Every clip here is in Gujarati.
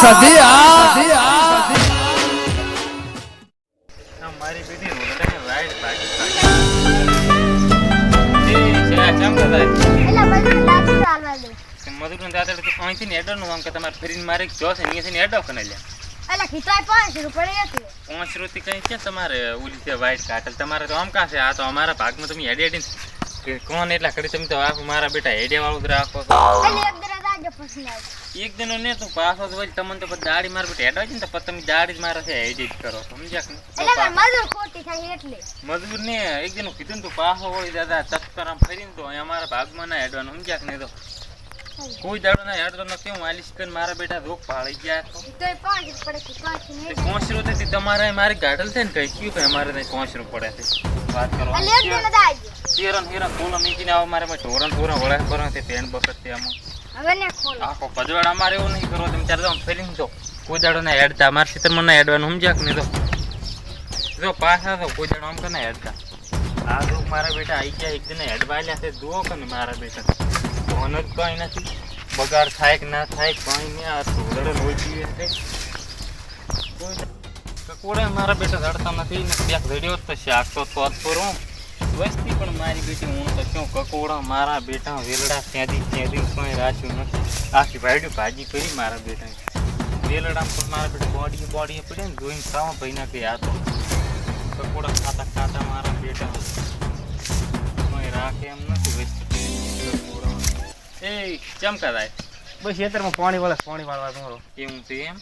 સધી મારી બેટી રોડને વાઈટ ભાજી એ છે ચમ કદાય એલા બધું લાચી ચાલવા દે મધુકન દાદા તો અહીંથી ને એડર નું આમ કે તમારે ફરીને મારે જોશે નીચે ને એડો કને લે એલા ખીચાય 5 રૂપિયા હતી 5 રૂપિયા કઈ છે તમારે ઓલી છે વાઈટ કાટલ તમારે તો આમ કાશે આ તો અમારા ભાગમાં તમે એડી કે કોણ એટલા કરી તમે તો આ મારા બેટા એડે વાળું જ રાખો છો એલી એક દરા દાજો પસંદ એક દિનો ને તું પાછો તો તમને તો દાડી માર બેટા એડવા છે ને તો પછી તમે દાડી જ મારા છે એડિટ કરો સમજ્યા કે એલા મજૂર ખોટી થાય એટલે મજબૂર ને એક દિનો કીધું ને તું પાછો વળી દાદા તત્પરામ ફરીને તો અમારા ભાગમાં ના એડવાનું સમજ્યા કે નહીં તો કોઈ દાડો ના હેડ તો નથી હું આલીશ કે મારા બેટા રોગ પાળી ગયા તો 5 રૂપિયા કે 5 નહીં 5 રૂપિયા તમારે મારી ગાડલ છે ને કઈ કયું કે અમારે નહીં 5 રૂપિયા પડે છે વાત કરો એલા એક દરા દાજો તેરન હીરા ફૂલો મીકીને આવ મારે માં ઢોરણ થોરા વળે કરો તે પેન બકત તે આમાં હવે ને ખોલ આખો પજવાડ અમારે એવું નહીં કરો તમે ચાર તો ફેરીને તો કોઈ દાડો ના હેડતા મારા ક્ષેત્રમાં ના હેડવાનું સમજ્યા કે નહીં તો જો પાછા તો કોઈ દાડો આમ કે ના હેડતા આ રોગ મારા બેટા આવી ગયા એક દિન હેડવા લ્યા છે જુઓ કે ને મારા બેટા ફોન જ કઈ નથી બગાડ થાય કે ના થાય કઈ નહીં આ થોડે લોહી પીવે છે કકોડા મારા બેટા રડતા નથી ને ક્યાંક રેડિયો તો શાક તો સ્વાદ કરું વસ્તી પણ મારી બેટી હું તો શું કકોડા મારા બેટા વેલડા ત્યાંથી કંઈ રાખ્યું નથી આખી ભાજી કરી મારા બેટા વેલડા પણ મારા બેટા બોડી પડે ને જોઈને સાવ ભાઈ ના કહી આ તો કકોડા ખાતા ખાતા મારા બેટા કંઈ રાખે એમ નથી વસ્તી એ ચમકાદાય બસ ખેતરમાં પાણી વાળવા તમારો એવું છે એમ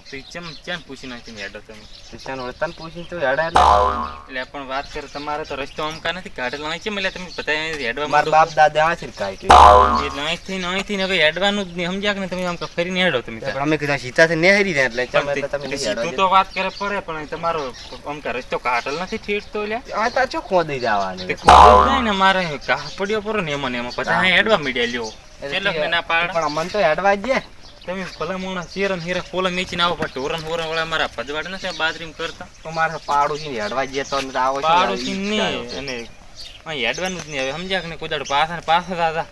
ચમ પૂછી નાખીને હેડો તમે તને પૂછીને તો હેડા એટલે પણ વાત કરે તમારે તો રસ્તો અમકા નથી કાઢેલો અહીં છે એટલે તમે બધા હેડવા મારા બાપ દાદા આ છે કાઈ એટલે અહીંથી હવે હેડવાનું જ નહીં સમજ્યા કે ને તમે આમ ફરીને હેડો તમે અમે કીધા સીતાથી નેહરી દે એટલે સીધું તો વાત કરે પડે પણ તમારો અમકા રસ્તો કાઢેલ નથી ઠેઠતો લે આ તો ચો ખોદી જવાનું ખોદી ને મારે કાહ પડ્યો પરો ને એમાં બધા હેડવા મીડિયા લ્યો એટલે ના પાડ પણ મન તો હેડવા જ તમે ભલા મોણા શેરન હીરા ફોલા નીચે આવો પણ ઢોરણ વાળા મારા પજવાડ નથી બાજરીમ કરતા તો મારા પાડોશી હેડવા જતો આવો પાડોશી ને અને હેડવાનું જ નહીં હવે સમજ્યા કે કોઈ દાડો પાછા દાદા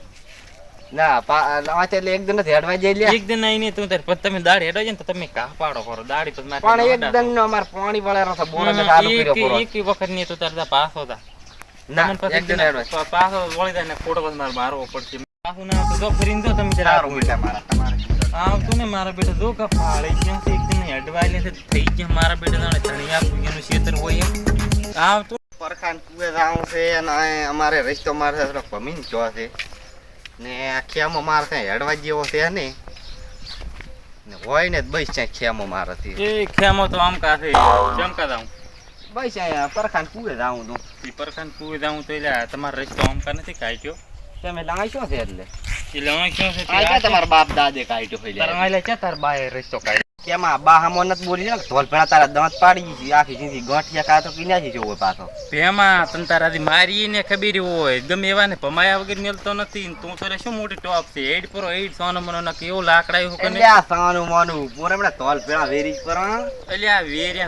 ના એટલે એક દિન હેડવા જઈ લે એક દિન નહીં તું તારે તમે દાડી હેડવા જાય ને તો તમે કાહ પાડો કરો દાડી તો પણ એક દિન નો અમાર પાણી વાળા બોલ એક વખત નહીં તો તારે પાછો હતા ના એક દિન હેડવા પાછો વળી જાય ને ફોટો મારે મારવો પડશે પાછું ના તો ફરીને તો તમે સારું બેટા મારા આવતું ને મારા બેટા જો કા ફાળે ક્યાં છે એકદમ હેડવાઈ લે થઈ ગયા મારા બેટા જાણે ધણિયા કુયાનું ક્ષેત્ર હોય એમ આવતું પરખાન કુએ જાઉં છે અને અમારે રસ્તો મારે ભમીન જો છે ને આ ખેમો મારે ત્યાં હેડવા જેવો છે ને હોય ને બસ ત્યાં ખેમો મારાથી એ ખેમો તો આમ કાશે ચમકા જાઉં બસ અહીંયા પરખાન કુએ જાઉં તો એ પરખાન કુએ જાઉં તો એટલે તમારો રસ્તો આમ કા નથી કાઢ્યો તમે લાંય શું છે એટલે તમારા બાપ દાદે કાઢ્યો હોય તાર બાએ રસ્તો કાઢ્યો કેમાં બા હમો નથી બોલી ને ધોલ પેલા તારા દાંત પાડી ગઈ આખી જિંદગી ગોઠિયા કાતો કિનાજી જોવો પાછો પેમાં તન તારાથી મારી ને ખબર હોય ગમે એવા ને ભમાયા વગર મેલતો નથી તું તો શું મોટી ટોપ છે 8 pro 8 સોનો મનો ના કેવો લાકડા એવું કને આ સોનું મોનું પૂરે મને ધોલ પેલા વેરી પર એટલે આ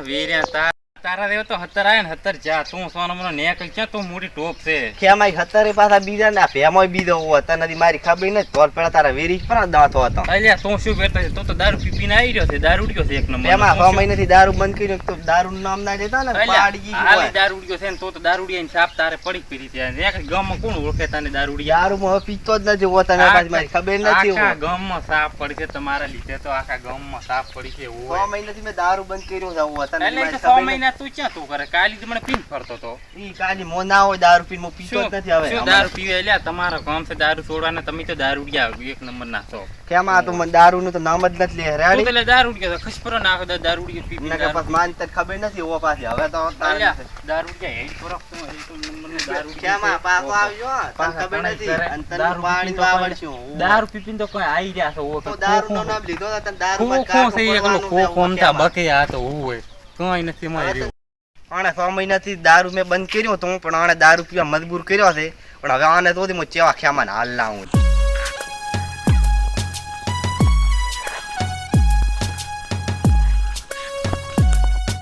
વેર્યા તારા દેવ તો 17 આયા ને 17 જા તું સોનો મનો નેકલ છે તું મોટી ટોપ છે કેમાય 17 પાછા બીજા ને ભેમોય બીજો હો તને નદી મારી ખબર ન તોલ પેલા તારા વેરી પર દાંતો હતો એટલે તું શું બેઠો છે તું તો દારૂ પીપીને આવી રહ્યો છે દારૂ ઉડ્યો છે એક નંબર એમાં 6 મહિનાથી દારૂ બંધ કર્યો તો દારૂ નું નામ ના લેતા ને પાડી ગઈ હાલી દારૂ ઉડ્યો છે ને તો દારૂ ઉડીને સાપ તારે પડી પડી છે એક ગામમાં કોણ ઓળખે તને દારૂ ઉડી દારૂ માં પીતો જ નથી હો તને પાછી મારી ખબર નથી આખા ગામમાં સાપ પડી છે તમારા લીધે તો આખા ગામમાં સાપ પડી છે 6 મહિનાથી મે દારૂ બંધ કર્યો છે હો તને એટલે 6 મહિના તું ક્યાં તું કરે કાલી મને પીન ફરતો તો ઈ કાલી મોના હોય દારૂ પીન મો પીતો જ નથી હવે શું દારૂ પીવે એટલે તમારો કામ છે દારૂ છોડવાના તમે તો દારૂ ઉડ્યા એક નંબર ના છો કેમ આ તો દારૂ નું તો નામ જ નથી લે રેડી તો દારૂ ઉડ્યો ખસપરો નાખો દારૂ ઉડ્યો પીપી ના પાસ માન તને ખબર નથી ઓ પાછી હવે તો દારૂ ઉડ્યા એ ફરક તો એ તો નંબર નો દારૂ કેમ આ પાકો આવ્યો તને ખબર નથી અંતર પાણી તો આવડશું દારૂ પીપીન તો કોઈ આવી રહ્યા છો ઓ તો દારૂ નો નામ લીધો તને દારૂ માં કો છે એકલો કો કોમતા બકે આ તો હોય કોઈ નથી માર્યો આને 6 મહિનાથી દારૂ મેં બંધ કર્યો તો પણ આને દારૂ પીવા મજબૂર કર્યો છે પણ હવે આને તો ચેવા ખ્યામાં હાલ લાવું